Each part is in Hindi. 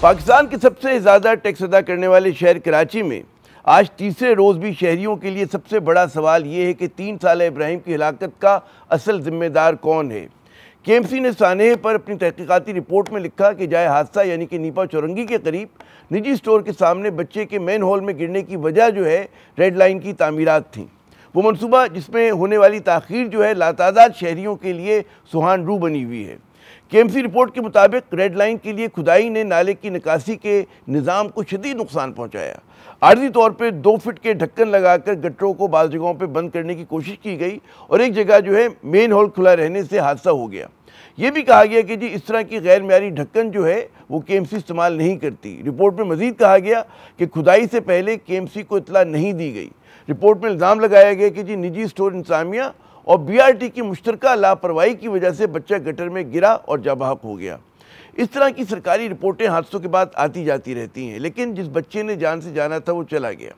पाकिस्तान के सबसे ज़्यादा टैक्स अदा करने वाले शहर कराची में आज तीसरे रोज़ भी शहरियों के लिए सबसे बड़ा सवाल ये है कि 3 साल इब्राहिम की हिलाकत का असल जिम्मेदार कौन है। KMC ने सानेह पर अपनी तहकीकाती रिपोर्ट में लिखा कि जाए हादसा यानी कि नीपा चौरंगी के करीब निजी स्टोर के सामने बच्चे के मेन हॉल में गिरने की वजह जो है रेड लाइन की तामीरात थी। वो मनसूबा जिसमें होने वाली ताख़ीर जो है लातादाद शहरियों के लिए सुहान रू बनी हुई है। KMC रिपोर्ट के मुताबिक रेड लाइन के लिए खुदाई ने नाले की निकासी के निज़ाम को शदीद नुकसान पहुँचाया। आर्जी तौर पर 2 फीट के ढक्कन लगाकर गटरों को बाज़ जगहों पर बंद करने की कोशिश की गई और एक जगह जो है मेन हॉल खुला रहने से हादसा हो गया। ये भी कहा गया कि जी इस तरह की गैर मेयारी ढक्कन जो है वो KMC इस्तेमाल नहीं करती। रिपोर्ट में मज़ीद कहा गया कि खुदाई से पहले KMC को इतला नहीं दी गई। रिपोर्ट में इल्ज़ाम लगाया गया कि जी निजी स्टोर इंतज़ामिया और BRT की मुश्तरका लापरवाही की वजह से बच्चा गटर में गिरा और जाबहक हो गया। इस तरह की सरकारी रिपोर्टें हादसों के बाद आती जाती रहती हैं, लेकिन जिस बच्चे ने जान से जाना था वो चला गया।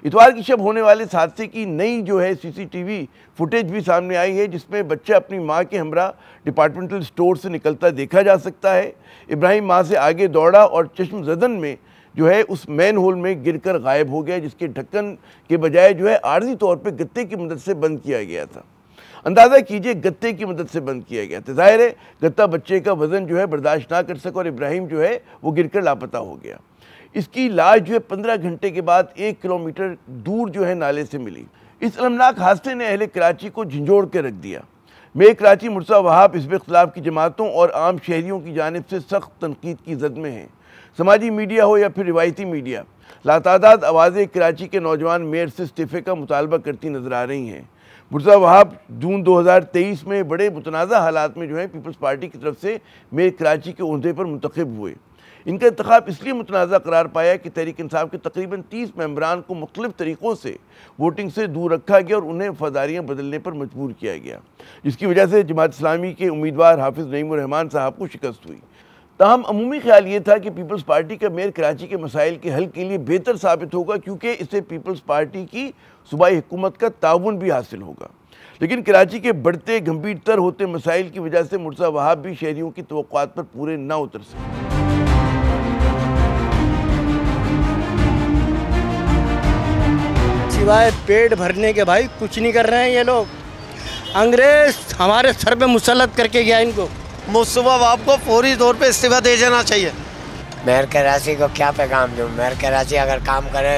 इतवार की शब होने वाले इस हादसे की नई जो है CCTV फुटेज भी सामने आई है, जिसमें बच्चा अपनी मां के हमरा डिपार्टमेंटल स्टोर से निकलता देखा जा सकता है। इब्राहिम मां से आगे दौड़ा और चश्मज़दन में जो है उस मैन होल में गिरकर गायब हो गया, जिसके ढक्कन के बजाय जो है आर्जी तौर पर गत्ते की मदद से बंद किया गया था। अंदाज़ा कीजिए गत्ते की मदद से बंद किया गया था। ज़ाहिर है गत्ता बच्चे का वज़न जो है बर्दाश्त ना कर सका और इब्राहिम जो है वो गिरकर लापता हो गया। इसकी लाश जो है 15 घंटे के बाद 1 किलोमीटर दूर जो है नाले से मिली। इस अलमनाक हादसे ने अहले कराची को झंझोड़ के रख दिया। मेयर कराची मुर्तज़ा वहाब हिज़्ब इख्तिलाफ की जमातों और आम शहरियों की जानिब से सख्त तनकीद की जद में हैं। समाजी मीडिया हो या फिर रिवायती मीडिया, लातादाद आवाज़ें कराची के नौजवान मेयर से इस्तीफ़े का मुतालबा करती नज़र आ रही हैं। मुर्तज़ा वहाब जून 2023 में बड़े मुतनाज़ा हालात में जो है पीपल्स पार्टी की तरफ से मेयर कराची के ओहदे पर मुंतखब हुए। इनका इंतखाब इसलिए मुतनाज़ा करार पाया कि तहरीक इंसाफ के तकरीबन 30 मेंबरान को मुख्तलिफ तरीक़ों से वोटिंग से दूर रखा गया और उन्हें वफ़ादारियाँ बदलने पर मजबूर किया गया, जिसकी वजह से जमात इस्लामी के उम्मीदवार हाफिज़ नईमुर रहमान साहब को शिकस्त हुई। ताहम अमूमी ख्याल ये था कि पीपल्स पार्टी का मेयर कराची के मसाइल के हल के लिए बेहतर साबित होगा, क्योंकि इससे पीपल्स पार्टी की सूबाई हुकूमत का ताउन भी हासिल होगा। लेकिन कराची के बढ़ते गंभीर तर होते मसाइल की वजह से मुर्तज़ा वहाब भी शहरियों की तवक्कुआत पर पूरे न उतर सके। सिवाय पेट भरने के भाई कुछ नहीं कर रहे हैं ये लोग। अंग्रेज हमारे सर पे मुसल्लत करके गया इनको। मुस्तफा वहाब को फौरी तौर पे इस्तीफा दे जाना चाहिए। मेयर कराची को क्या पैगाम दूँ? मेयर कराची अगर काम करे,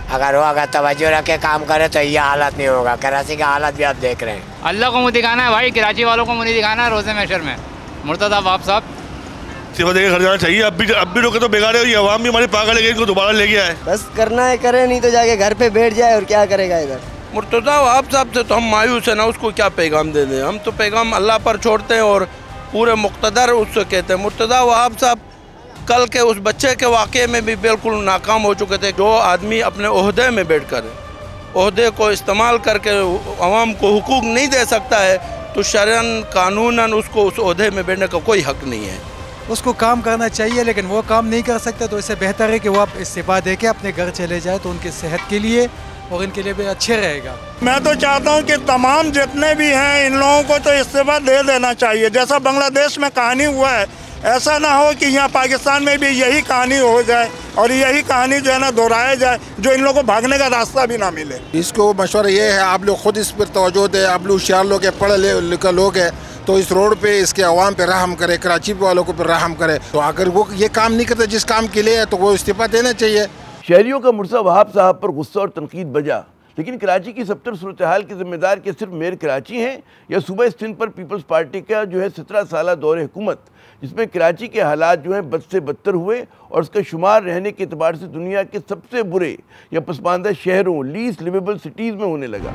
अगर तवज्जो रख के काम करे तो ये हालत नहीं होगा। कराची का हालत भी आप देख रहे हैं। अल्लाह को मुँह दिखाना है भाई, कराची वालों को मुँह नहीं दिखाना है। रोज़े महशर में मुर्तज़ा वहाब साहब इस्तीफा देकर घर जाना चाहिए। अब भी रोके तो बेकार है, अवाम भी हमारी पागल है, इनको दोबारा ले गया है। बस करना है करे, नहीं तो जाके घर पे बैठ जाए और क्या करेगा इधर। मुर्तज़ा वहाब साहब से तो हम मायूस है ना, उसको क्या पैगाम दे दें। हम तो पैगाम अल्लाह पर छोड़ते हैं और पूरे मुक़्तदर उससे कहते हैं। मुर्तज़ा वहाब साहब कल के उस बच्चे के वाक़े में भी बिल्कुल नाकाम हो चुके थे। जो आदमी अपने ओहदे में बैठकर ओहदे को इस्तेमाल करके अवाम को हुकूक नहीं दे सकता है, तो शरअन कानूनन उसको उस ओहदे में बैठने का कोई हक़ नहीं है। उसको काम करना चाहिए, लेकिन वो काम नहीं कर सकता, तो इससे बेहतर है कि वो आप इस्तीफा दे के अपने घर चले जाए, तो उनकी सेहत के लिए और इनके लिए भी अच्छे रहेगा। मैं तो चाहता हूं कि तमाम जितने भी हैं इन लोगों को तो इस्तीफा दे देना चाहिए। जैसा बांग्लादेश में कहानी हुआ है, ऐसा ना हो कि यहाँ पाकिस्तान में भी यही कहानी हो जाए और यही कहानी जो है ना दोहराया जाए, जो इन लोगों को भागने का रास्ता भी ना मिले। इसको मशवरा ये है, आप लोग खुद इस पर तवज्जो दें। आप लोग होशियार लोग हैं, पढ़े लिखे लोग हैं, तो इस रोड पे इसके अवाम पे रहम करे, कराची वालों को पे रहम करे। तो अगर वो ये काम नहीं करते जिस काम के लिए है, तो वो इस्तीफा देना चाहिए। शहरियों का मुर्तज़ा वहाब साहब पर गुस्सा और तनकीद बजा, लेकिन कराची की सबतर सूरत हाल के जिम्मेदार के सिर्फ मेयर कराची हैं या सूबा सिंध पर पीपल्स पार्टी का जो है 17 साल दौर हुकूमत, जिसमें कराची के हालात जो हैं बद से बदतर हुए और उसका शुमार रहने के अतबार से दुनिया के सबसे बुरे या पसमानदा शहरों लीस्ट लिवेबल सिटीज़ में होने लगा।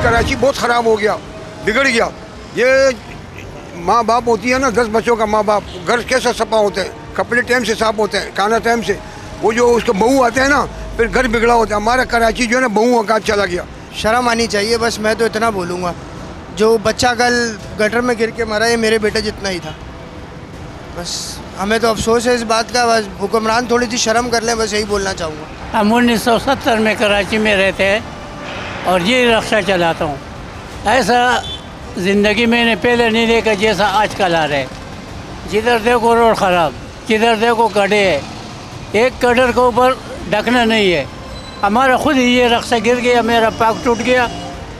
कराची बहुत ख़राब हो गया, बिगड़ गया। ये माँ बाप होती है ना, 10 बच्चों का माँ बाप, घर कैसे सफा होते हैं, कपड़े टाइम से साफ होते हैं, खाना टाइम से, वो जो उसके बहू आते हैं ना, फिर घर बिगड़ा होता है। हमारा कराची जो है ना बहू का चला गया। शर्म आनी चाहिए। बस मैं तो इतना बोलूँगा, जो बच्चा कल गटर में गिर के मरा, ये मेरे बेटे जितना ही था। बस हमें तो अफसोस है इस बात का। बस हुक्मरान थोड़ी सी शर्म कर लें, बस यही बोलना चाहूँगा। हम 1970 में कराची में रहते हैं और ये रिक्शा चलाता हूँ। ऐसा ज़िंदगी मैंने पहले नहीं देखा जैसा आजकल आ रहा है। जिधर देखो रोड ख़राब, जिधर देखो गड्ढे है, एक गड्ढे के ऊपर ढकना नहीं है। हमारा खुद ही ये रक्शा गिर गया, मेरा पाक टूट गया,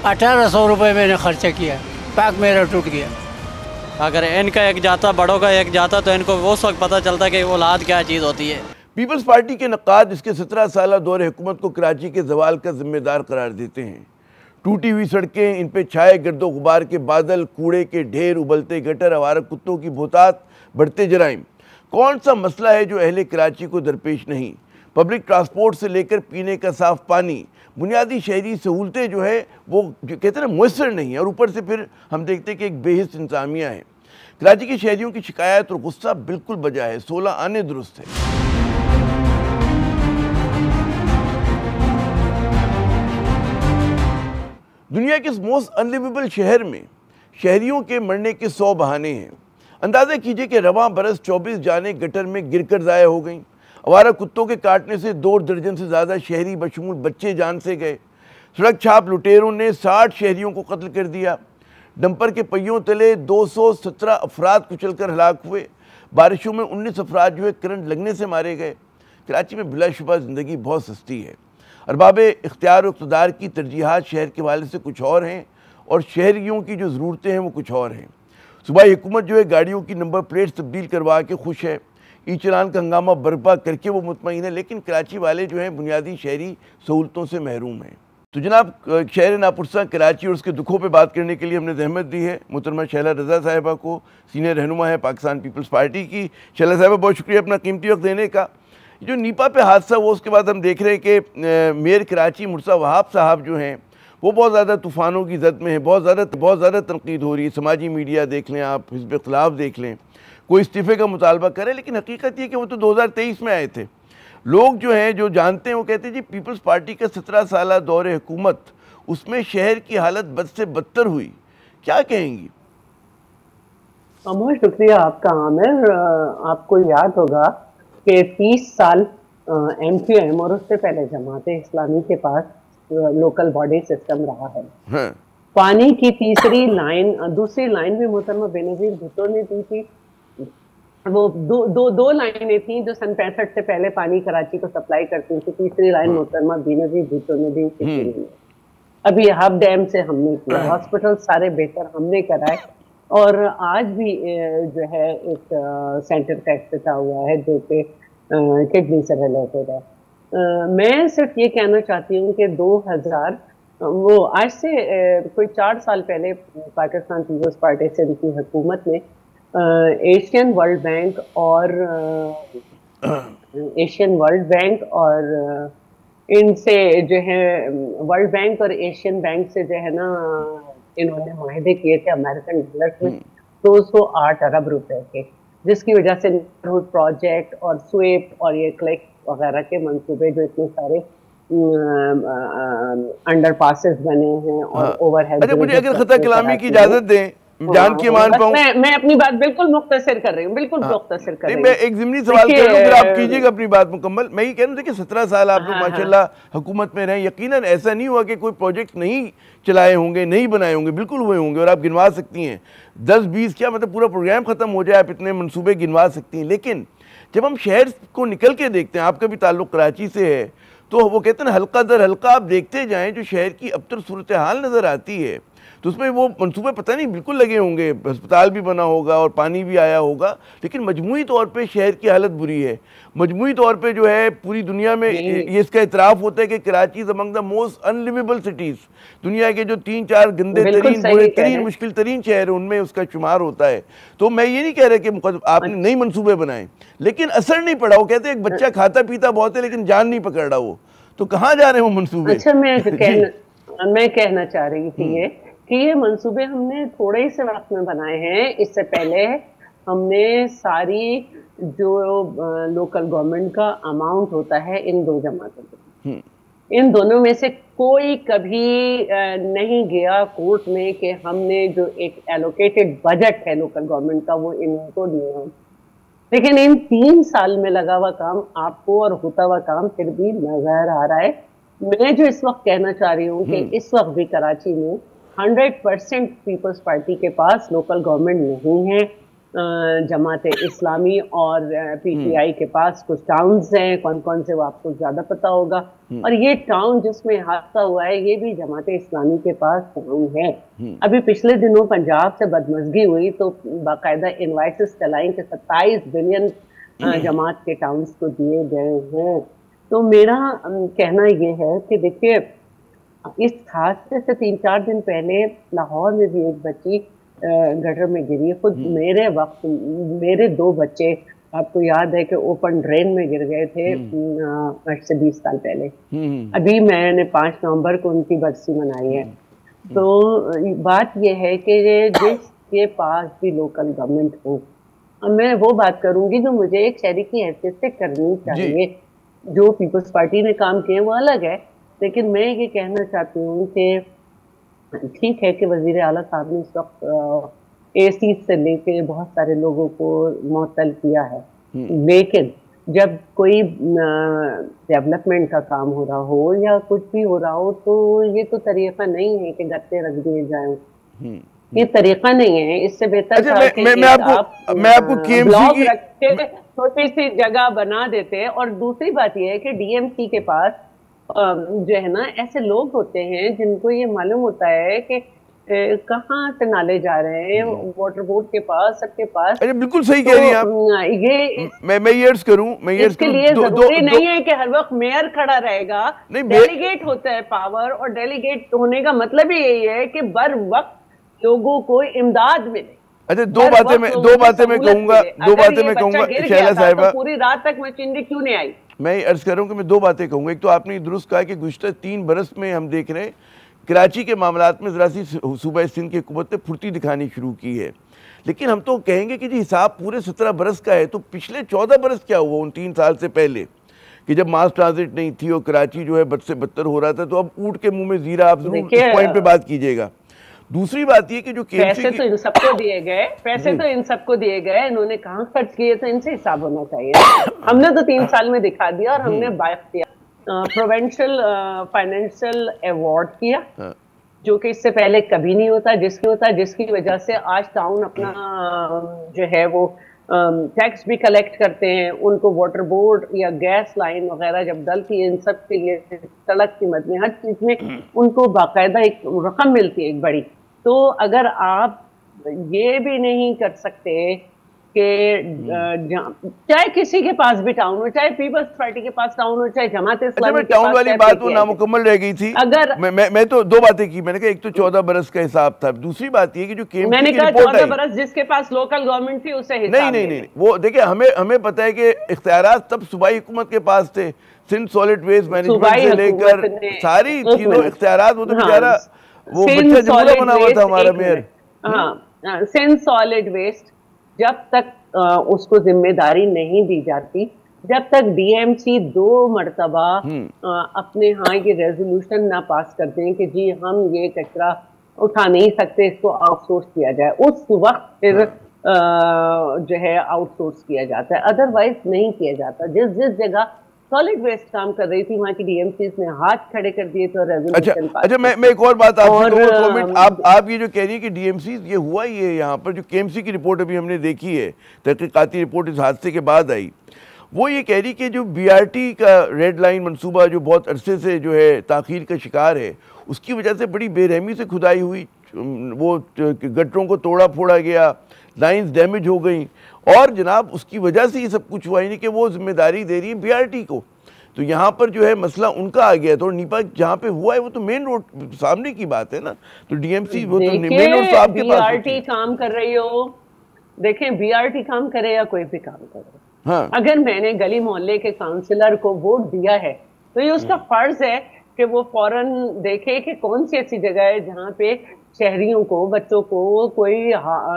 1800 रुपये मैंने खर्चा किया, पाक मेरा टूट गया। अगर इनका एक जाता, बड़ों का एक जाता, तो इनको वो वक्त पता चलता कि औलाद क्या चीज़ होती है। पीपल्स पार्टी के नक़ाद इसके 17 साल दौरे हुकूमत को कराची के जवाल का जिम्मेदार करार देते हैं। टूटी हुई सड़कें, इन पे छाए गर्दो गुबार के बादल, कूड़े के ढेर, उबलते गटर, आवारा कुत्तों की बहुतात, बढ़ते जराइम। कौन सा मसला है जो अहले कराची को दरपेश नहीं? पब्लिक ट्रांसपोर्ट से लेकर पीने का साफ़ पानी, बुनियादी शहरी सहूलतें जो है वो जो कहते हैं मुयसर नहीं है, और ऊपर से फिर हम देखते हैं कि एक बेहिस इंतज़ामिया है। कराची के शहरियों की शिकायत और गुस्सा बिल्कुल बजा है, 16 आने दुरुस्त है। दुनिया के इस मोस्ट अनलिवेबल शहर में शहरियों के मरने के 100 बहाने हैं। अंदाज़ा कीजिए कि रवां बरस 24 जानें गटर में गिरकर ज़ाया हो गईं। आवारा कुत्तों के काटने से 2 दर्जन से ज़्यादा शहरी बशमूल बच्चे जान से गए। सड़क छाप लुटेरों ने 60 शहरियों को कत्ल कर दिया। डंपर के पहियों तले 217 अफराद कुचलकर हलाक हुए। बारिशों में 19 अफराद जो है करंट लगने से मारे गए। कराची में बिलाशुबा ज़िंदगी बहुत सस्ती है। अरबाबे इख्तियार और इक़्तिदार की तरजीहात शहर के हवाले से कुछ और हैं और शहरियों की जो ज़रूरतें हैं वो कुछ और हैं। सूबाई हुकूमत जो है गाड़ियों की नंबर प्लेट्स तब्दील करवा के खुश है, ई चलान का हंगामा बर्पा करके वो मुतमईन है, लेकिन कराची वाले जो हैं बुनियादी शहरी सहूलतों से महरूम हैं। तो जनाब, शहर नापुरसा कराची और उसके दुखों पे बात करने के लिए हमने जहमत दी है मोहतरमा शैला रज़ा साहिबा को, सीनियर रहनुमा है पाकिस्तान पीपल्स पार्टी की। शैला साहिबा, बहुत शुक्रिया अपना कीमती वक्त देने का। जो नीपा पे हादसा हुआ उसके बाद हम देख रहे हैं कि मेयर कराची मुर्सा वहाब साहब जो हैं वो बहुत ज़्यादा तूफ़ानों की जद में है, बहुत ज़्यादा तनकीद हो रही है। समाजी मीडिया देख लें आप, हिज़्ब इख्तिलाफ देख लें, कोई इस्तीफ़े का मुतालबा करे, लेकिन हकीकत ये कि वो तो 2023 में आए थे। लोग जो हैं जो जानते हैं वो कहते हैं जी पीपल्स पार्टी का 17 साल दौरे हुकूमत, उसमें शहर की हालत बद से बदतर हुई। क्या कहेंगी? बहुत शुक्रिया आपका आमिर। आपको याद होगा कि 30 साल MQM और उससे पहले जमाते इस्लामी के पास लोकल बॉडी सिस्टम रहा है। हाँ। पानी की तीसरी लाइन, दूसरी लाइन भी मोहतरमा बेनज़ीर भुट्टो ने दी थी। वो दो लाइनें थी जो सन 65 से पहले पानी कराची को सप्लाई करती थी। तीसरी लाइन मोहतरमा बेनज़ीर भुट्टो ने दी। अभी हब डैम से हमने किया, हॉस्पिटल सारे बेहतर हमने कराए, और आज भी जो है एक सेंटर का इफ्तिताह हुआ है जो कि किडनी से रिलेटेड है। मैं सिर्फ ये कहना चाहती हूँ कि 2000 वो आज से कोई 4 साल पहले पाकिस्तान पीपल्स पार्टी से उनकी हुकूमत ने एशियन वर्ल्ड बैंक और इनसे जो है वर्ल्ड बैंक और एशियन बैंक से जो है ना इन्होंने माहिदे किए थे अमेरिकन डॉलर में 208 अरब रुपए के, जिसकी वजह से प्रोजेक्ट और स्वेप और ये क्लिक वगैरह के मंसूबे जो इतने सारे अंडर पासेस बने हैं और ओवरहेड। अच्छा, मुझे अगर खता कलामी की इजाजत दें, जान के मान पाऊं। मैं अपनी बात बिल्कुल मुख्तसर कर रही हूँ, बिल्कुल मुख्तसर कर रही हूँ। मैं एक ज़िमनी सवाल कर लूं, फिर आप कीजिएगा अपनी बात मुकम्मल। मैं ये कह रहा हूँ कि 17 साल आप लोग माशाल्लाह हुकूमत में रहे, यकीनन ऐसा नहीं हुआ कि कोई प्रोजेक्ट नहीं चलाए होंगे, नहीं बनाए होंगे, बिल्कुल हुए होंगे, और आप गिनवा सकती हैं 10-20 क्या मतलब पूरा प्रोग्राम ख़त्म हो जाए, आप इतने मनसूबे गिनवा सकती हैं। लेकिन जब हम शहर को निकल के देखते हैं, आपका भी ताल्लुक़ कराची से है, तो वो कहते हैं हल्का दर हल्का आप देखते जाएँ जो शहर की अबतर सूरत हाल नज़र आती है, तो उसमें वो मंसूबे पता नहीं बिल्कुल लगे होंगे, अस्पताल भी बना होगा और पानी भी आया होगा, लेकिन मजमूई तौर पे शहर की हालत बुरी है। मजमूई तौर पे जो है पूरी दुनिया में ये इसका इतराफ़ होता है कि Karachi is among the most unlivable cities. दुनिया के जो 3-4 गंदे तरीन, बुरे तरीन, मुश्किल तरीन शहर है, उनमें उसका शुमार होता है। तो मैं ये नहीं कह रहा कि आपने नई मनसूबे बनाए, लेकिन असर नहीं पड़ा। वो कहते हैं एक बच्चा खाता पीता बहुत है लेकिन जान नहीं पकड़ रहा, वो तो कहाँ जा रहे हैं वो मनसूबे? अच्छा, मैं कहना चाह रही थी कि ये मंसूबे हमने थोड़े ही से वक्त में बनाए हैं। इससे पहले हमने सारी जो लोकल गवर्नमेंट का अमाउंट होता है इन दो जमातों को, इन दोनों में से कोई कभी नहीं गया कोर्ट में कि हमने जो एक एलोकेटेड बजट है लोकल गवर्नमेंट का वो इनको दिया हो। लेकिन इन 3 साल में लगा हुआ काम आपको और होता हुआ काम फिर भी नजर आ रहा है। मैं जो इस वक्त कहना चाह रही हूँ कि इस वक्त भी कराची में 100% पीपल्स पार्टी के पास लोकल गवर्नमेंट नहीं है। जमात इस्लामी और पीटीआई के पास कुछ टाउन्स हैं, कौन कौन से वो आपको ज़्यादा पता होगा। और ये टाउन जिसमें हादसा हुआ है ये भी जमात इस्लामी के पास टाउन है। अभी पिछले दिनों पंजाब से बदमज़गी हुई तो बाकायदा इन्वाइसेस चलाएं कि 27 बिलियन जमात के टाउन्स को दिए गए हैं। तो मेरा कहना ये है कि देखिए इस हादसे से 3-4 दिन पहले लाहौर में भी एक बच्ची गटर में गिरी है। खुद मेरे वक्त मेरे 2 बच्चे आपको याद है कि ओपन ड्रेन में गिर गए थे आज से 20 साल पहले। अभी मैंने 5 नवंबर को उनकी बरसी मनाई है। तो बात यह है कि जिसके पास भी लोकल गवर्नमेंट हो, मैं वो बात करूंगी जो मुझे एक शहरी की हैसियत से करनी चाहिए। जो पीपल्स पार्टी ने काम किए वो अलग है, लेकिन मैं ये कहना चाहती हूँ कि ठीक है कि वजीर आला साहब ने इस वक्त एसी से लेके बहुत सारे लोगों को मुअत्तल किया है, लेकिन जब कोई डेवलपमेंट का काम हो रहा हो या कुछ भी हो रहा हो तो ये तो तरीका नहीं है कि गत्ते रख दिए जाएं। ये तरीका नहीं है। इससे बेहतर मैं आपको ब्लॉक रख के छोटी सी जगह बना देते हैं। और दूसरी बात यह है कि डीएमसी के पास जो है ना ऐसे लोग होते हैं जिनको ये मालूम होता है कि कहाँ से नाले जा रहे हैं, वाटर बोर्ड के पास, सबके पास। अरे बिल्कुल सही कह रही हैं आप। ये मैं ये करूं, इसके लिए जरूरी नहीं है कि हर वक्त मेयर खड़ा रहेगा। डेलीगेट होता है पावर, और डेलीगेट होने का मतलब ही यही है कि बर वक्त लोगों को इमदाद मिले। अच्छा, दो बातें मैं कहूंगा शैला साहिबा। पूरी रात तक मशीनरी क्यों नहीं आई? मैं अर्ज कर रहा हूँ कि मैं 2 बातें कहूंगा। एक तो आपने दुरुस्त कहा कि गुज़श्ता 3 बरस में हम देख रहे हैं कराची के मामलात में ज़रा सी सूबा सिंध की हुकूमत ने फुर्ती दिखानी शुरू की है। लेकिन हम तो कहेंगे कि जी हिसाब पूरे 17 बरस का है, तो पिछले 14 बरस क्या हुआ उन 3 साल से पहले कि जब मास ट्रांजिट नहीं थी और कराची जो है बद से बदतर हो रहा था। तो अब ऊँट के मुंह में जीरा, आप जरूर इस पॉइंट पे बात कीजिएगा। दूसरी बात ये कि जो पैसे तो इन सबको दिए गए, इन्होंने कहाँ खर्च किए, तो इनसे हिसाब होना चाहिए। हमने तो 3 साल में दिखा दिया और हमने बाइख्तियार प्रोविंशियल फाइनेंशियल अवार्ड किया, जो कि इससे पहले कभी नहीं होता, जिसकी वजह से आज टाउन अपना जो है वो टैक्स भी कलेक्ट करते हैं। उनको वाटर बोर्ड या गैस लाइन वगैरह जब डलती है, इन सब के लिए सड़क की मद में हर चीज में उनको बाकायदा एक रकम मिलती है एक बड़ी। तो अगर आप ये भी नहीं कर सकते कि चाहे किसी के पास भी टाउन हो, चाहे पीपल्स पार्टी के पास टाउन हो, चाहे जमात इस्लामी के टाउन वाली बात वो नामुकम्मल रह गई थी। अगर मैं तो 2 बातें की। मैंने कहा एक तो 14 बरस का हिसाब था, दूसरी बात ये कि जो केएमसी मैंने कहा 14 बरस जिसके पास लोकल गवर्नमेंट थी उसे हिसाब नहीं, वो देखिए हमें पता है कि इख्तियारात तब सूबाई हुकूमत के पास थे। सिंध सॉलिड वेस्ट मैनेजमेंट से लेकर सारी चीजों इख्तियारात, वो तो बेचारा वो बच्चा जमुना बना हुआ था हमारा मेयर। सिंध सॉलिड वेस्ट जब तक उसको जिम्मेदारी नहीं दी जाती, जब तक डीएमसी 2 मरतबा अपने यहाँ ये रेजोल्यूशन ना पास करते हैं कि जी हम ये कचरा उठा नहीं सकते, इसको आउटसोर्स किया जाए, उस वक्त फिर जो है आउटसोर्स किया जाता है, अदरवाइज नहीं किया जाता। जिस जगह सॉलिड वेस्ट काम कर रही थी वहाँ की डीएमसी ने हाथ खड़े कर दिए तो रेजोल्यूशन पास। अच्छा, मैं एक और बात आप ये जो कह रही है कि डीएमसी ये हुआ ही है यहाँ पर, जो केएमसी की रिपोर्ट अभी हमने देखी है, तहकीकाती रिपोर्ट इस हादसे के बाद आई, वो ये कह रही कि जो बीआरटी का रेड लाइन मंसूबा जो बहुत अरसे से जो है ताख़ीर का शिकार है, उसकी वजह से बड़ी बेरहमी से खुदाई हुई, वो गटरों को तोड़ा फोड़ा गया, लाइंस डैमेज हो गई, और जनाब उसकी वजह से ये सब कुछ हुआ ही नहीं कि वो जिम्मेदारी दे रही है बीआरटी को। तो यहाँ पर जो है मसला उनका आ गया। तो नीपा जहाँ पे हुआ है वो तो मेन रोड सामने की बात है ना, तो डीएमसी वो तो मेन रोड तो आपके पास। बीआरटी काम कर रही हो, देखें बीआरटी काम करे या कोई भी काम करे, हाँ। अगर मैंने गली मोहल्ले के काउंसिलर को वोट दिया है तो ये उसका फर्ज है कि वो फौरन देखे कि कौन सी ऐसी जगह है जहाँ पे शहरियों को, बच्चों को कोई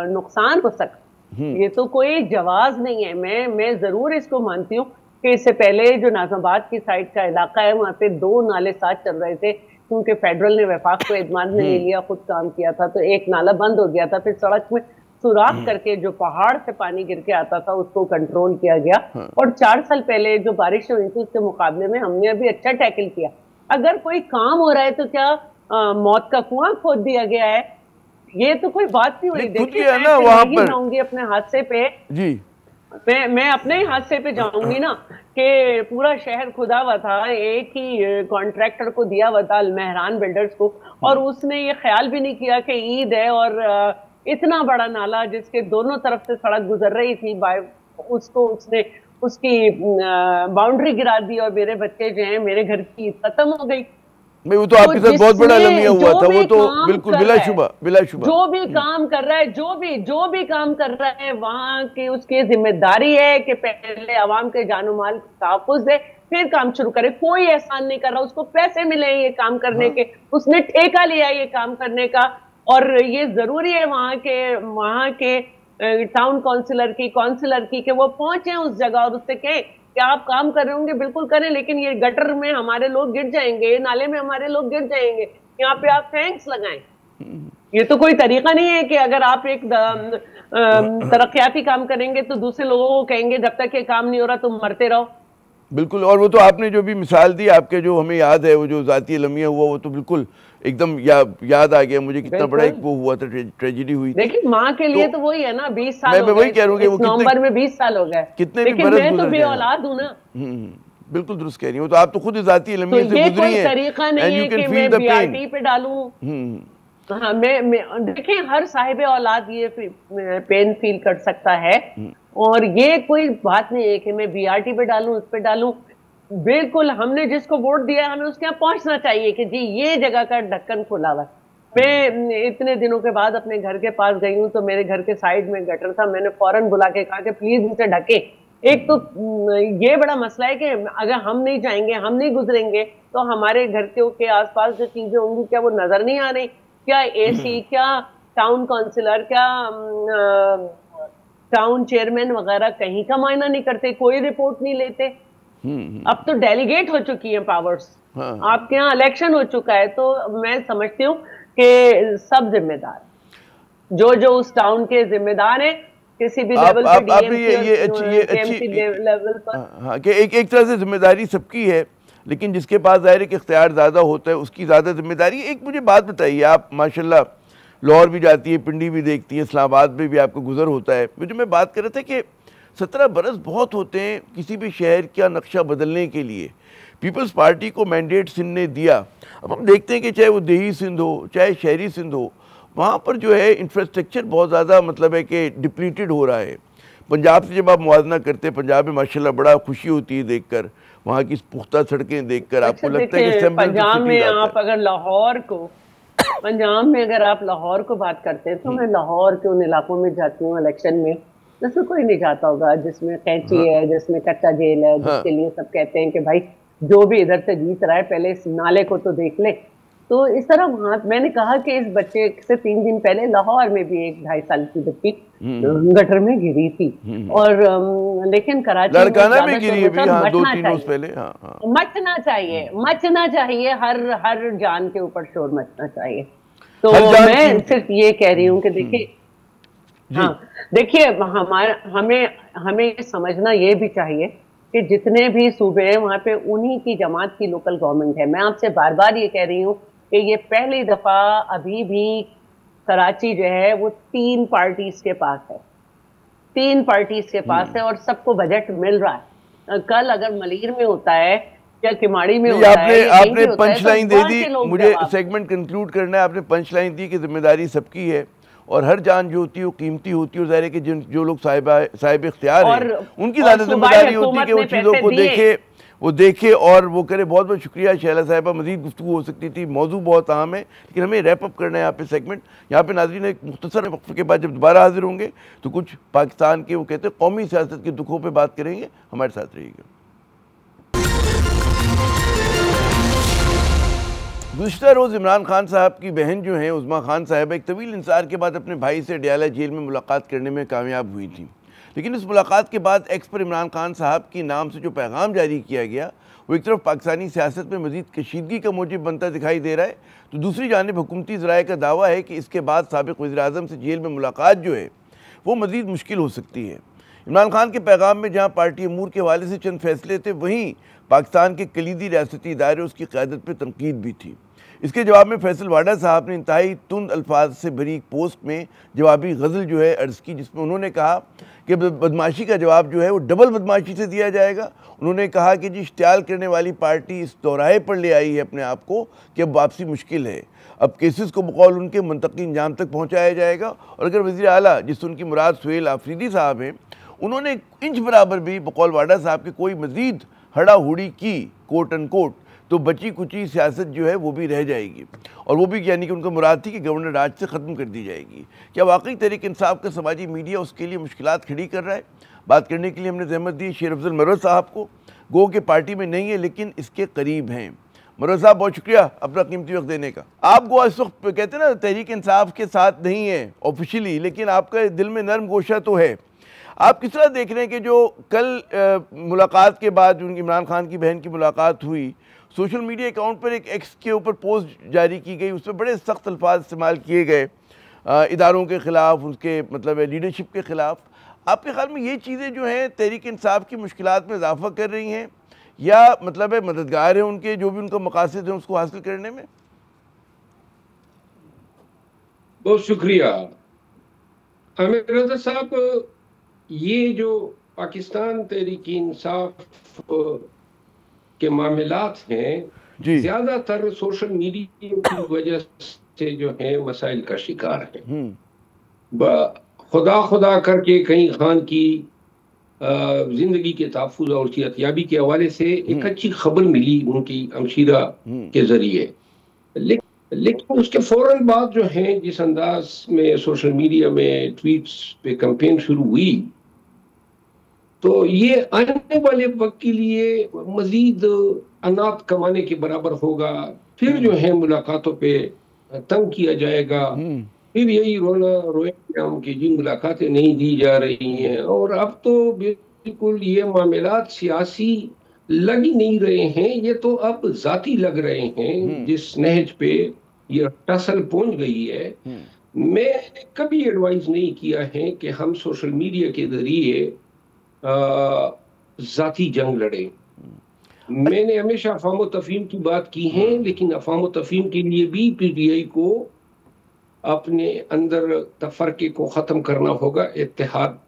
नुकसान हो सकता। ये तो कोई जवाब नहीं है। मैं जरूर इसको मानती हूँ कि इससे पहले जो नाज़ाबाद की साइड का इलाका है वहाँ पे 2 नाले साथ चल रहे थे, क्योंकि फेडरल ने वफाक को एतमाद में ले लिया, खुद काम किया था, तो एक नाला बंद हो गया था, फिर सड़क में सुराख करके जो पहाड़ से पानी गिर के आता था उसको कंट्रोल किया गया। और 4 साल पहले जो बारिश हुई थी उसके मुकाबले में हमने अभी अच्छा टैकल किया। अगर कोई काम हो रहा है तो क्या मौत का कुआं खोद दिया गया है। ये तो कोई बात नहीं हुई। देखिए ना वहां पर जाऊंगी अपने हादसे पे जी, मैं अपने ही हादसे पे जाऊंगी ना कि पूरा शहर खुदा हुआ था, एक ही कॉन्ट्रैक्टर को दिया हुआ था, मेहरान बिल्डर्स को, और उसने ये ख्याल भी नहीं किया कि ईद है और इतना बड़ा नाला जिसके दोनों तरफ से सड़क गुजर रही थी, उसको उसने उसकी बाउंड्री गिरा दी और मेरे बच्चे जो हैं, मेरे घर की ईद खत्म हो गई। वो तो आपके साथ बहुत बड़ा लम्हा हुआ था, वो तो बिल्कुल बिला शुबा जो भी काम कर रहा है, जो भी काम कर रहा है, वहां की उसकी जिम्मेदारी है कि पहले आवाम के जानो माल तहफ्फुज़ दे, फिर काम शुरू करे। कोई एहसान नहीं कर रहा, उसको पैसे मिले ये काम करने के, उसने ठेका लिया ये काम करने का, और ये जरूरी है वहां के टाउन काउंसिलर की कि वो पहुंचे उस जगह और उससे कहें कि आप काम कर रहे होंगे बिल्कुल करें, लेकिन ये गटर में हमारे लोग गिर जाएंगे, नाले में हमारे लोग गिर जाएंगे, यहाँ पे आप टैंक्स लगाएं। ये तो कोई तरीका नहीं है कि अगर आप एक तरक्याती काम करेंगे तो दूसरे लोगों को कहेंगे जब तक ये काम नहीं हो रहा तुम मरते रहो। बिल्कुल। और वो तो आपने जो भी मिसाल दी, आपके जो हमें याद है, वो जो जाती लम्हा हुआ, वो तो बिल्कुल एकदम याद आ गया मुझे, कितना बड़ा एक वो हुआ था, ट्रेजेडी हुई। देखिए माँ के लिए तो वही है ना, 20 साल मैं वही कह रहा हूँ कि वो नवंबर में 20 साल हो गए, कितने लेकिन मैं तो बेऔलाद हूँ ना। बिल्कुल दुरुस्त कह रही हूँ। तो आप तो खुद जाती लम्हे से गुजरी हैं, तरीका नहीं है कि मैं बीआरटी पे डालूं। हाँ, मैं देखिए हर साहिब औलाद ये पेन फील कर सकता है, और ये कोई बात नहीं है कि मैं बीआरटी पे डालूं, उस पे डालूं। बिल्कुल हमने जिसको वोट दिया है हमें उसके यहाँ पहुंचना चाहिए कि जी ये जगह का ढक्कन खुला हुआ। मैं इतने दिनों के बाद अपने घर के पास गई हूँ तो मेरे घर के साइड में गटर था, मैंने फौरन बुला के कहा कि प्लीज इसे ढके। एक तो ये बड़ा मसला है कि अगर हम नहीं जाएंगे, हम नहीं गुजरेंगे तो हमारे घर के आसपास जो चीजें होंगी क्या वो नजर नहीं आ रही? क्या एसी, क्या टाउन काउंसिलर, क्या टाउन चेयरमैन वगैरह कहीं का मायना नहीं करते, कोई रिपोर्ट नहीं लेते। अब तो डेलीगेट हो चुकी है पावर्स। आपके यहाँ इलेक्शन हो चुका है, तो मैं समझती हूँ कि सब जिम्मेदार, जो उस टाउन के जिम्मेदार हैं किसी भी लेवल पे, एक तरह से जिम्मेदारी सबकी है, लेकिन जिसके पास ज़ाहिर है कि इख्तियार ज़्यादा होता है उसकी ज़्यादा जिम्मेदारी। एक मुझे बात बताइए, आप माशाल्लाह लाहौर भी जाती है, पिंडी भी देखती है, इस्लामाबाद में भी आपको गुजर होता है। मुझे मैं बात कर रहा था कि 17 बरस बहुत होते हैं किसी भी शहर का नक्शा बदलने के लिए। पीपल्स पार्टी को मैंडेट सिंध ने दिया। अब हम देखते हैं कि चाहे वो देही सिंध हो, चाहे शहरी सिंध हो, वहाँ पर जो है इंफ्रास्ट्रक्चर बहुत ज़्यादा मतलब है कि डिप्लीटेड हो रहा है। पंजाब से जब आप मुआवजा करते हैं, पंजाब में माशाल्लाह बड़ा खुशी होती है देखकर, वहाँ की पुख्ता सड़कें देखकर। आपको लगता है कि पंजाब में आप अगर लाहौर को, पंजाब में अगर आप लाहौर को बात करते हैं तो मैं लाहौर के उन इलाकों में जाती हूँ इलेक्शन में, जिसमें कोई नहीं जाता होगा, जिसमें कैंची है, जिसमें कच्चा जेल है, जिसके लिए सब कहते हैं कि भाई जो भी इधर से जीत रहा है पहले इस नाले को तो देख ले। तो इस तरह वहाँ मैंने कहा कि इस बच्चे से 3 दिन पहले लाहौर में भी एक 2.5 साल की बच्ची गटर में गिरी थी, और लेकिन कराची में गिरी है, 2-3 रोज पहले। मचना चाहिए, हर जान के ऊपर शोर मचना चाहिए। तो मैं सिर्फ ये कह रही हूँ कि देखिए, हाँ देखिए, हमें समझना ये भी चाहिए कि जितने भी सूबे हैं वहाँ पे उन्हीं की जमात की लोकल गवर्नमेंट है। मैं आपसे बार बार ये कह रही हूँ कि ये पहली दफा अभी भी कराची जो है वो 3 पार्टीज के पास है, 3 पार्टीज के पास है, और सबको बजट मिल रहा है। कल अगर मलीर में होता है या किमाड़ी में होता है, आपने पंच लाइन दे दी, मुझे सेगमेंट कंक्लूड करना है। आपने पंच लाइन दी कि जिम्मेदारी सबकी है और हर जान जो होती है वो कीमती होती है, और ज़ाहिर है कि जो लोग साहिब इख्तियार हैं उनकी ज़्यादा जिम्मेदारी होती है कि वो चीज़ों को देखे और वो करे। बहुत बहुत शुक्रिया शैला साहिबा, मज़ीद गुफ्तगू हो सकती थी, मौजू बहुत अहम है, लेकिन हमें रैप अप करना है यहाँ पे सेगमेंट। यहाँ पे नाज़रीन एक मुख्तसर वक्फ़े के बाद जब दोबारा हाजिर होंगे तो कुछ पाकिस्तान के वो कहते हैं कौमी सियासत के दुखों पर बात करेंगे। हमारे साथ रहिएगा। गुज़िश्ता रोज़ इमरान खान साहब की बहन जो हैं उज़्मा खान साहब एक तवील इंतज़ार के बाद अपने भाई से डयाला जेल में मुलाकात करने में कामयाब हुई थी, लेकिन इस मुलाकात के बाद एक्स पर इमरान खान साहब के नाम से जो पैगाम जारी किया गया वो एक तरफ पाकिस्तानी सियासत में मज़ीद कशीदगी का मूजिब बनता दिखाई दे रहा है, तो दूसरी जानिब हुकूमती ज़राए का दावा है कि इसके बाद साबिक़ वज़ीर-ए-आज़म से जेल में मुलाकात जो है वो मज़ीद मुश्किल हो सकती है। इमरान खान के पैगाम में जहाँ पार्टी अमूर के हवाले से चंद फैसले थे, वहीं पाकिस्तान के कलीदी रियासती इदारे उसकी क़यादत पर तनकीद भी थी। इसके जवाब में फैसल वाडा साहब ने इंतहाई तुंद अल्फाज से भरी एक पोस्ट में जवाबी गज़ल जो है अर्ज़ की, जिसमें उन्होंने कहा कि बदमाशी का जवाब जो है वो डबल बदमाशी से दिया जाएगा। उन्होंने कहा कि जी इश्तियाल करने वाली पार्टी इस दौराहे पर ले आई है अपने आप को कि अब वापसी मुश्किल है, अब केसेस को बकौल उनके मंतकी इंजाम तक पहुँचाया जाएगा। और अगर वज़ीर आला जिससे उनकी मुराद सुहेल आफरीदी साहब हैं, उन्होंने इंच बराबर भी बकौल वाडा साहब के कोई मज़ीद हड़ा हुड़ी की कोट अनकोट, तो बची कुची सियासत जो है वो भी रह जाएगी, और वो भी यानी कि उनका मुराद थी कि गवर्नर राज से ख़त्म कर दी जाएगी। क्या वाकई तहरीक इंसाफ का समाजी मीडिया उसके लिए मुश्किलात खड़ी कर रहा है? बात करने के लिए हमने जहमत दी शेर अफजल मरवत साहब को, गो के पार्टी में नहीं है लेकिन इसके करीब हैं। मरवत साहब बहुत शुक्रिया अपना कीमती वक्त देने का। आप गो इस वक्त कहते हैं ना तहरीक इंसाफ के साथ नहीं है ऑफिशियली, लेकिन आपका दिल में नरम गोशा तो है। आप किस तरह देख रहे हैं कि जो कल मुलाकात के बाद जो इमरान खान की बहन की मुलाकात हुई, सोशल मीडिया अकाउंट पर एक एक्स के ऊपर पोस्ट जारी की गई, उसमें बड़े सख्त अल्फाज इस्तेमाल किए गए इदारों के ख़िलाफ़, उसके मतलब लीडरशिप के ख़िलाफ़। आपके ख्याल में ये चीज़ें जो हैं तहरीक इंसाफ की मुश्किलात में इजाफा कर रही हैं या मतलब है मददगार है उनके जो भी उनका मकासद है उसको हासिल करने में? बहुत शुक्रिया आमिर रज़ा साहब। ये जो पाकिस्तान तहरीक इंसाफ के मामलात हैं, ज़्यादातर सोशल मीडिया की वजह से जो है मसाइल का शिकार है। खुदा करके कहीं खान की जिंदगी के तहफ़्फ़ुज़ और सेहतयाबी के हवाले से एक अच्छी खबर मिली उनकी हमशीरा के जरिए, लेकिन उसके फ़ौरन बाद जो है जिस अंदाज में सोशल मीडिया में ट्वीट्स पे कैंपेन शुरू हुई, तो ये आने वाले वक्त के लिए मजीद अनात कमाने के बराबर होगा। फिर जो है मुलाकातों पे तंग किया जाएगा, फिर यही रोना रोएंगे हम कि जी मुलाकातें नहीं दी जा रही हैं। और अब तो बिल्कुल ये मामलात सियासी लग ही नहीं रहे हैं, ये तो अब जाती लग रहे हैं। जिस नहज पे ये टसल पहुंच गई है, मैं कभी एडवाइस नहीं किया है कि हम सोशल मीडिया के जरिए जाती जंग लड़ें। मैंने हमेशा अफ़वाम व तफ़हीम की बात की है, लेकिन अफ़वाम व तफ़हीम के लिए भी पीटीआई को अपने अंदर तफरके को ख़त्म करना होगा, इत्तेहाद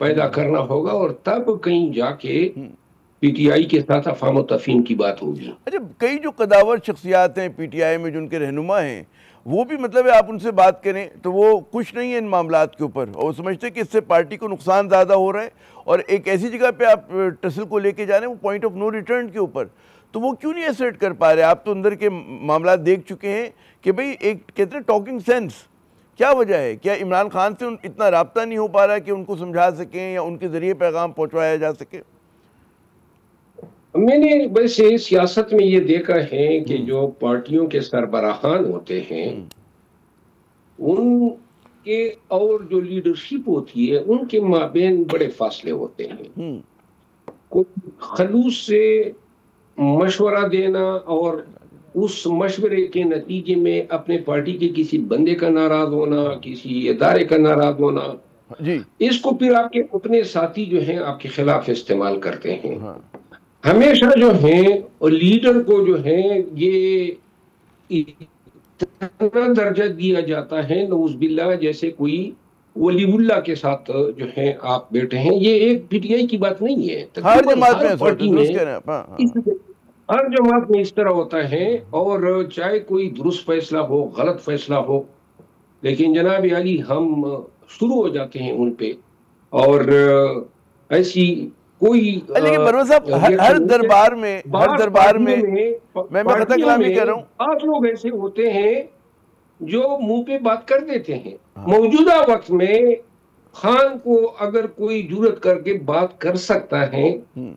पैदा करना होगा, और तब कहीं जाके पीटीआई के साथ अफ़वाम व तफ़हीम की बात होगी। अच्छा, कई जो कदावर शख्सियात हैं पीटीआई में जो उनके रहनुमा हैं, वो भी मतलब है आप उनसे बात करें तो वो खुश नहीं है इन मामलात के ऊपर, और समझते हैं कि इससे पार्टी को नुकसान ज़्यादा हो रहा है, और एक ऐसी जगह पे आप टसल को लेके जा रहे हैं वो पॉइंट ऑफ नो रिटर्न के ऊपर, तो वो क्यों नहीं असर्ट कर पा रहे? आप तो अंदर के मामला देख चुके हैं कि भाई एक कहते हैं टॉकिंग सेंस, क्या वजह है? क्या इमरान खान से इतना राब्ता नहीं हो पा रहा कि उनको समझा सकें या उनके ज़रिए पैगाम पहुँचवाया जा सके? मैंने वैसे सियासत में ये देखा है कि जो पार्टियों के सरबराहान होते हैं उनके और जो लीडरशिप होती है उनके माबेन बड़े फासले होते हैं। कोई खलूस से मशवरा देना और उस मशवरे के नतीजे में अपने पार्टी के किसी बंदे का नाराज होना, किसी इदारे का नाराज होना, इसको फिर आपके अपने साथी जो हैं आपके खिलाफ इस्तेमाल करते हैं। हमेशा जो है और लीडर को जो है ये इतना दर्जा दिया जाता है नऊज़-बिल्लाह जैसे कोई वलीउल्लाह के साथ जो है आप बैठे हैं। ये एक पीटीआई की बात नहीं है, हर जमात में हर जमात में इस तरह होता है। और चाहे कोई दुरुस्त फैसला हो, गलत फैसला हो, लेकिन जनाब अली हम शुरू हो जाते हैं उन पे, और ऐसी कोई लेकिन परवेज साहब हर दरबार में मैं खता कलामी कर रहा हूँ, आप लोग ऐसे होते हैं जो मुंह पे बात कर देते हैं। मौजूदा वक्त में खान को अगर कोई जुर्रत करके बात कर सकता है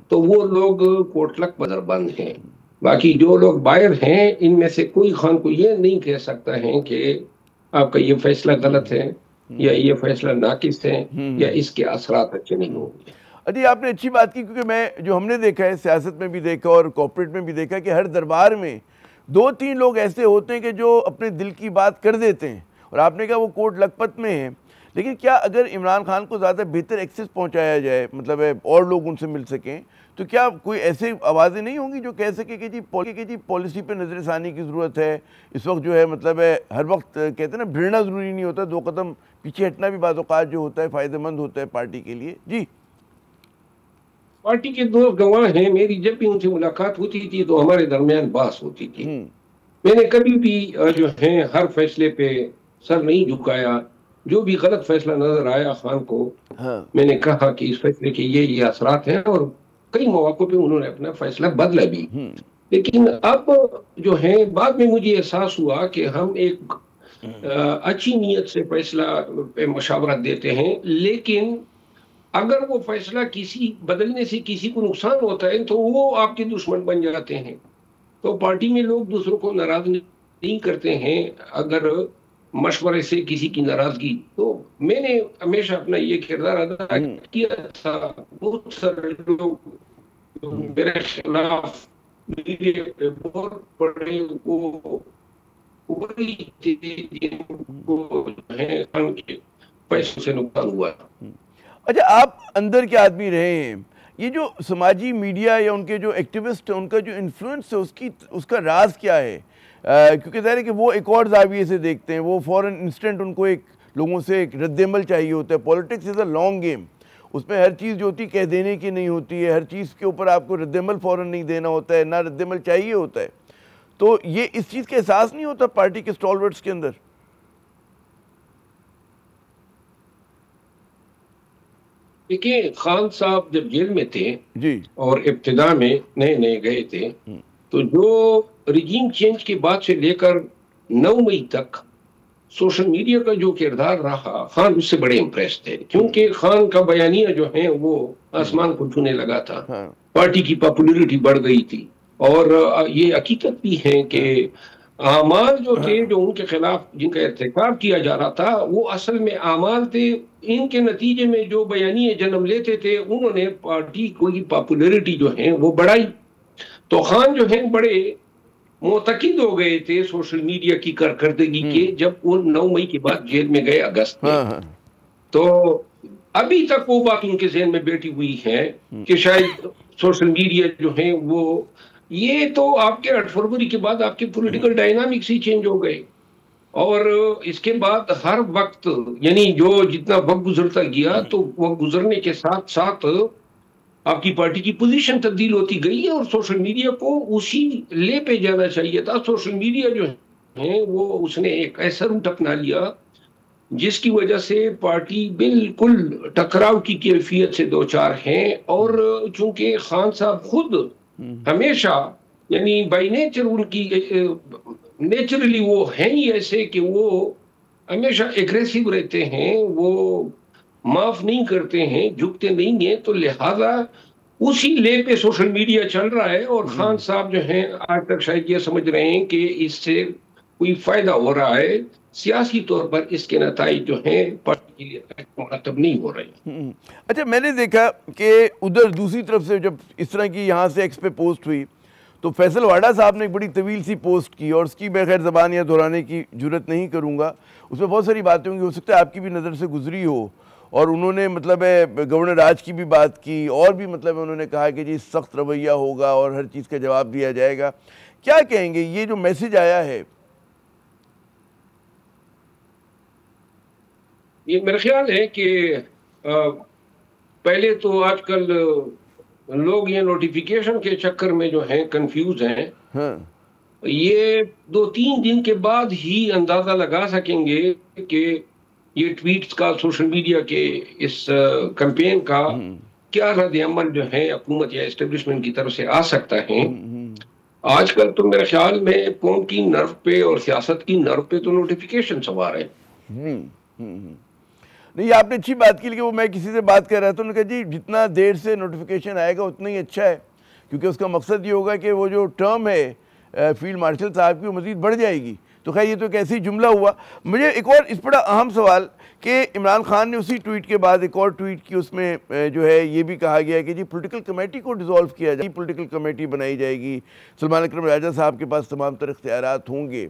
तो वो लोग कोटलक बदरबंद हैं। बाकी जो लोग बाहर हैं इनमें से कोई खान को ये नहीं कह सकता है कि आपका ये फैसला गलत है या ये फैसला नाकिस है या इसके असरात अच्छे नहीं होंगे। अरे आपने अच्छी बात की, क्योंकि मैं जो हमने देखा है सियासत में भी देखा और कॉर्पोरेट में भी देखा कि हर दरबार में 2-3 लोग ऐसे होते हैं कि जो अपने दिल की बात कर देते हैं, और आपने कहा वो कोट लखपत में है। लेकिन क्या अगर इमरान खान को ज़्यादा बेहतर एक्सेस पहुंचाया जाए, मतलब है और लोग उनसे मिल सकें, तो क्या कोई ऐसे आवाज़ें नहीं होंगी जो कह सके कि जी पॉलिसी पे नज़रसानी की ज़रूरत है इस वक्त, जो है मतलब है हर वक्त कहते हैं ना भिड़ना ज़रूरी नहीं होता, 2 कदम पीछे हटना भी बाज़ औक़ात जो होता है फ़ायदेमंद होता है पार्टी के लिए। जी, पार्टी के 2 गवाह हैं, मेरी जब भी उनसे मुलाकात होती थी तो हमारे दरमियान बात होती थी। मैंने कभी भी जो है हर फैसले पे सर नहीं झुकाया। जो भी गलत फैसला नजर आया खान को, मैंने कहा कि इस फैसले के ये असरात हैं, और कई मौकों पे उन्होंने अपना फैसला बदला भी। लेकिन अब जो है बाद में मुझे एहसास हुआ कि हम एक अच्छी नीयत से फैसला पे मशावरत देते हैं, लेकिन अगर वो फैसला किसी बदलने से किसी को नुकसान होता है तो वो आपके दुश्मन बन जाते हैं। तो पार्टी में लोग दूसरों को नाराज नहीं करते हैं अगर मशवरे से किसी की नाराजगी। तो मैंने हमेशा अपना ये किरदार अदा किया था। बहुत सारे लोग मेरे खिलाफ बहुत बड़े वो वही थे जिनको पैसों से नुकसान हुआ। अच्छा, आप अंदर के आदमी रहे हैं, ये जो समाजी मीडिया या उनके जो एक्टिविस्ट हैं उनका जो इन्फ्लुएंस है उसका राज क्या है? क्योंकि ज़ाहिर है कि वो एक और ज़ाविये से देखते हैं, वो फ़ौरन इंस्टेंट उनको एक लोगों से एक रद्दमल चाहिए होता है। Politics is a long game, उसमें हर चीज़ जो होती कह देने की नहीं होती है, हर चीज़ के ऊपर आपको रद्दमल फ़ौरन नहीं देना होता है, ना रद्दमल चाहिए होता है। तो ये इस चीज़ का एहसास नहीं होता पार्टी के स्टॉलवर्ड्स के अंदर? देखिए, खान साहब जब जेल में थे जी, और इब्तिदा में नए गए थे, तो जो रिजीम चेंज के बाद से लेकर 9 मई तक सोशल मीडिया का जो किरदार रहा, खान उससे बड़े इम्प्रेस थे, क्योंकि खान का बयानिया जो है वो आसमान को छूने लगा था। पार्टी की पॉपुलैरिटी बढ़ गई थी, और ये हकीकत भी है कि आमाल जो थे जो उनके खिलाफ जिनका इर्तिकाब किया जा रहा था वो असल में आमाल थे। इनके नतीजे में जो बयानिए जन्म लेते थे उन्होंने पार्टी की पॉपुलैरिटी जो है वो बढ़ाई। तो खान जो है बड़े मोतकिद हो गए थे सोशल मीडिया की कारकर्दगी के, जब वो 9 मई के बाद जेल में गए अगस्त में। तो अभी तक वो बात उनके ज़हन में बैठी हुई है कि शायद सोशल मीडिया जो है वो, ये तो आपके 8 फरवरी के बाद आपके पॉलिटिकल डायनामिक्स ही चेंज हो गए, और इसके बाद हर वक्त यानी जो जितना वक्त गुजरता गया तो वक्त गुजरने के साथ साथ आपकी पार्टी की पोजीशन तब्दील होती गई है, और सोशल मीडिया को उसी ले पे जाना चाहिए था। सोशल मीडिया जो है वो उसने एक ऐसा रूट अपना लिया जिसकी वजह से पार्टी बिल्कुल टकराव की कैफियत से दो चार है। और चूंकि खान साहब खुद हमेशा यानी बाई नेचर उनकी नेचुरली वो हैं ही ऐसे कि वो हमेशा एग्रेसिव रहते हैं, वो माफ नहीं करते हैं, झुकते नहीं हैं, तो लिहाजा उसी ले पे सोशल मीडिया चल रहा है। और खान साहब जो हैं आज तक शायद ये समझ रहे हैं कि इससे कोई फायदा हो रहा है, सियासी तौर पर इसके नताइज जो हैं पार्टी के लिए मुरतब नहीं हो रहे। अच्छा, मैंने देखा कि उधर दूसरी तरफ से जब इस तरह की यहाँ से एक्स पे पोस्ट हुई तो फैसल वाडा साहब ने एक बड़ी तवील सी पोस्ट की, और उसकी मैं खैर ज़बान या दोहराने की जुर्रत नहीं करूँगा, उसमें बहुत सारी बातें होंगी, हो सकता है आपकी भी नज़र से गुजरी हो। और उन्होंने मतलब है गवर्नर राज की भी बात की, और भी मतलब उन्होंने कहा कि जी सख्त रवैया होगा और हर चीज़ का जवाब दिया जाएगा। क्या कहेंगे, ये जो मैसेज आया है? ये मेरा ख्याल है कि पहले तो आजकल लोग ये नोटिफिकेशन के चक्कर में जो हैं कंफ्यूज हैं। ये 2-3 दिन के बाद ही अंदाजा लगा सकेंगे कि ये ट्वीट्स का, सोशल मीडिया के इस कैंपेन का क्या रद्द-ए-अमल जो है हुकूमत या एस्टेब्लिशमेंट की तरफ से आ सकता है। आजकल तो मेरे ख्याल में कौम की नर्व पे और सियासत की नर्व पे तो नोटिफिकेशन सवार है। नहीं, आपने अच्छी बात की, लेकिन वो मैं किसी से बात कर रहा था, उन्होंने कहा जी जितना देर से नोटिफिकेशन आएगा उतना ही अच्छा है, क्योंकि उसका मकसद ये होगा कि वो जो टर्म है फील्ड मार्शल साहब की वो मज़ीद बढ़ जाएगी। तो खैर ये तो एक ऐसे ही जुमला हुआ। मुझे एक और इस बड़ा अहम सवाल कि इमरान खान ने उसी ट्वीट के बाद एक और ट्वीट की, उसमें जो है ये भी कहा गया कि जी पॉलिटिकल कमेटी को डिसॉल्व किया जाए, पॉलिटिकल कमेटी बनाई जाएगी, सलमान अकरम राजा साहब के पास तमाम तरह इख्तियारात होंगे।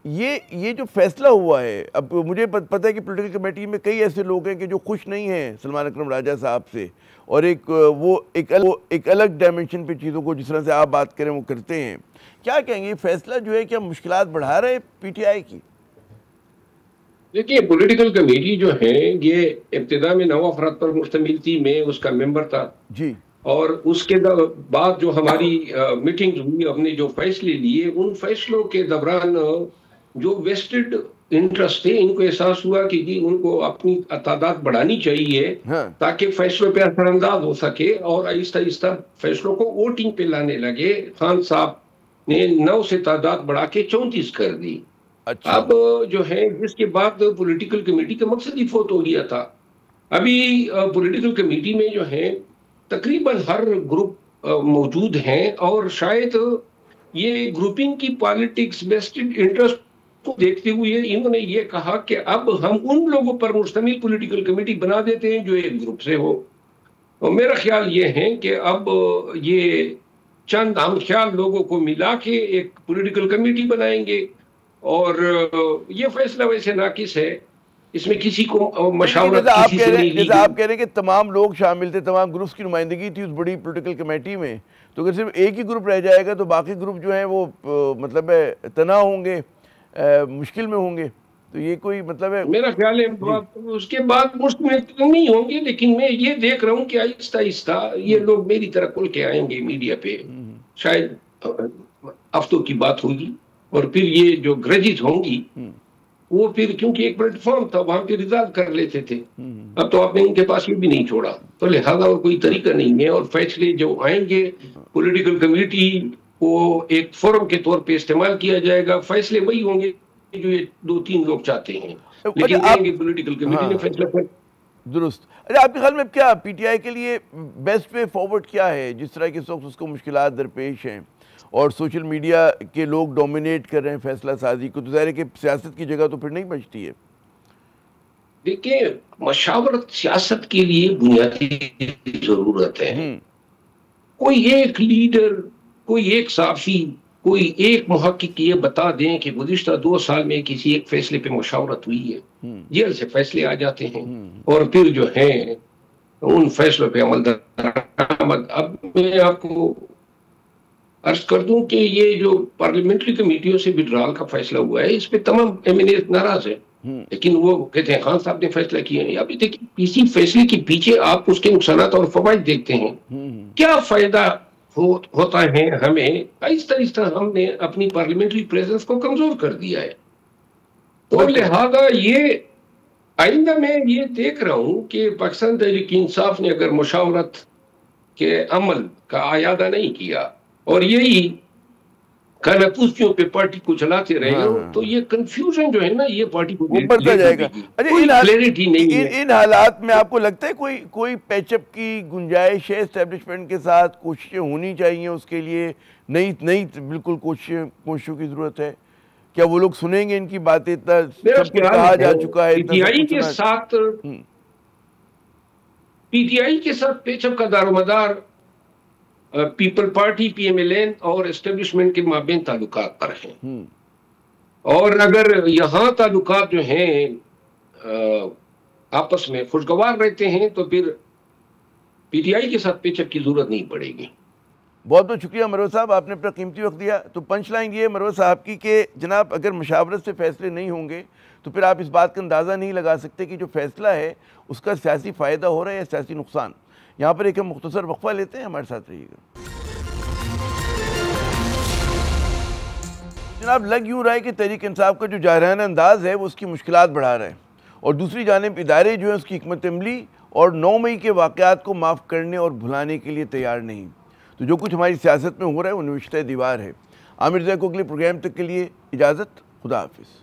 ये जो फैसला हुआ है, अब मुझे पता है कि पॉलिटिकल कमेटी में कई ऐसे लोग हैं कि जो खुश नहीं हैं सलमान अकरम राजा साहब से, और एक अलग डायमेंशन पे चीज़ों को जिस तरह से आप बात करें वो करते हैं। क्या कहेंगे, ये फैसला जो है क्या मुश्किलात बढ़ा रहा है पीटीआई की? देखिए, पॉलिटिकल कमेटी जो है ये इब्तिदा में 9 अफराद पर मुश्तमिल थी, मैं उसका मेंबर था जी, और उसके बाद जो हमारी मीटिंग हुई, हमने जो फैसले लिए, उन फैसलों के दौरान जो वेस्टेड इंटरेस्ट थे इनको एहसास हुआ कि जी उनको अपनी तादाद बढ़ानी चाहिए ताकि फैसलों पे असरअंदाज हो सके, और आहिस्ता आहिस्ता फैसलों को वोटिंग पे लाने लगे। खान साहब ने 9 से तादाद बढ़ा के 34 कर दी। अच्छा। अब जो है जिसके बाद पॉलिटिकल कमेटी का मकसद ही फोत हो गया था। अभी पॉलिटिकल कमेटी में जो है तकरीबन हर ग्रुप मौजूद हैं, और शायद ये ग्रुपिंग की पॉलिटिक्स वेस्टेड इंटरेस्ट को देखते हुए इन्होंने ये कहा कि अब हम उन लोगों पर मुश्तमिल पॉलिटिकल कमेटी बना देते हैं जो एक ग्रुप से हो। और मेरा ख्याल ये है कि अब ये चंद हम ख्याल लोगों को मिला के एक पॉलिटिकल कमेटी बनाएंगे, और ये फैसला वैसे नाकिस है, इसमें किसी को मशावरत किसी से नहीं ली। आप कह रहे हैं कि तमाम लोग शामिल थे, तमाम ग्रुप्स की नुमाइंदगी थी उस बड़ी पॉलिटिकल कमेटी में, तो अगर सिर्फ एक ही ग्रुप रह जाएगा तो बाकी ग्रुप जो है वो मतलब है तनाव होंगे, मुश्किल में होंगे, तो ये कोई मतलब है? मेरा ख्याल है उसके बाद मुश्किल नहीं होंगे, लेकिन मैं ये देख रहा हूँ कि आहिस्ता आहिस्ता ये लोग मेरी तरह खुल के आएंगे मीडिया पे, शायद हफ्तों की बात होगी, और फिर ये जो ग्रजेस होंगी वो फिर, क्योंकि एक प्लेटफॉर्म था वहां पे रिजॉल्व कर लेते थे, अब तो आपने उनके पास ये भी नहीं छोड़ा, तो लिहाजा और कोई तरीका नहीं है। और फैसले जो आएंगे पॉलिटिकल कमेटी को एक फोरम के तौर पे इस्तेमाल किया जाएगा, फैसले वही होंगे जो ये 2-3 लोग चाहते हैं, लेकिन पॉलिटिकल कमेटी ने फैसला कर। दुरुस्त। अरे आपके ख्याल में क्या पीटीआई के लिए बेस्ट वे फॉरवर्ड क्या है, जिस तरह के इस वक्त उसको मुश्किलात दरपेश हैं और सोशल मीडिया के लोग डोमिनेट कर रहे हैं फैसला साजी को, तो ज़ाहिर है कि सियासत की जगह तो फिर नहीं बचती है। देखिए, मशावरत सियासत के लिए बुनियादी जरूरत है। कोई एक लीडर, कोई एक साफी, कोई एक मुहक्किक ये बता दें कि गुज़िश्ता 2 साल में किसी एक फैसले पे मुशावरत हुई है, जेल से फैसले आ जाते हैं, और फिर जो है उन फैसलों पे अमल दरामद। अब मैं आपको अर्ज कर दूं कि ये जो पार्लियामेंट्री कमेटियों से विड्रॉल का फैसला हुआ है, इस पे तमाम एमएनए नाराज है, लेकिन वो कहते हैं खान साहब ने फैसला किया है। अभी देखिए, किसी फैसले के पीछे आप उसके नुकसानात और फवाइद देखते हैं, क्या फायदा होता है हमें। आहिस्ता आहिस्ता हमने अपनी पार्लियामेंट्री प्रेजेंस को कमजोर कर दिया है, तो लिहाजा ये आइंदा मैं ये देख रहा हूं कि पाकिस्तान तहरीक इंसाफ ने अगर मुशावरत के अमल का आयादा नहीं किया और यही कानापूसियों पे पार्टी को चलाते रहे, तो ये कंफ्यूजन जो है ना, ये पार्टी को बढ़ता जाएगा। क्लैरिटी नहीं है। इन हालात में आपको लगता है कोई पैचअप की गुंजाइश है एस्टेब्लिशमेंट के साथ? कोशिशें होनी चाहिए उसके लिए, नई बिल्कुल कोशिशों की जरूरत है। क्या वो लोग सुनेंगे इनकी बातें? सब कुछ कहा जा चुका है। पीटीआई के साथ पैचअप का दारोमदार पीपल पार्टी, पीएमएलएन और एस्टेब्लिशमेंट के माबेन ताल्लुकात पर हैं, और अगर यहाँ ताल्लुकात जो हैं आपस में खुशगवार रहते हैं तो फिर पीटीआई के साथ पेचअप की जरूरत नहीं पड़ेगी। बहुत बहुत शुक्रिया मरवत साहब, आपने अपना कीमती वक्त दिया। तो पंच लाइन ये मरवत साहब की कि जनाब, अगर मुशावरत से फैसले नहीं होंगे तो फिर आप इस बात का अंदाज़ा नहीं लगा सकते कि जो फैसला है उसका सियासी फ़ायदा हो रहा है या सियासी नुकसान। यहाँ पर एक हम मुख्तसर वक्फा लेते हैं, हमारे साथ रहिएगा। जनाब, लग यूँ रहा है कि तहरीक इंसाफ का जो जाहिराना अंदाज़ है वो उसकी मुश्किलात बढ़ा रहा है, और दूसरी जानिब इदारे जो है उसकी हिकमत अमली और 9 मई के वाक़यात को माफ़ करने और भुलाने के लिए तैयार नहीं। तो जो कुछ हमारी सियासत में हो रहा है वो निविश्ते दीवार है। आमिर ज़ैको के लिए प्रोग्राम तक के लिए इजाज़त, खुदा हाफिज़।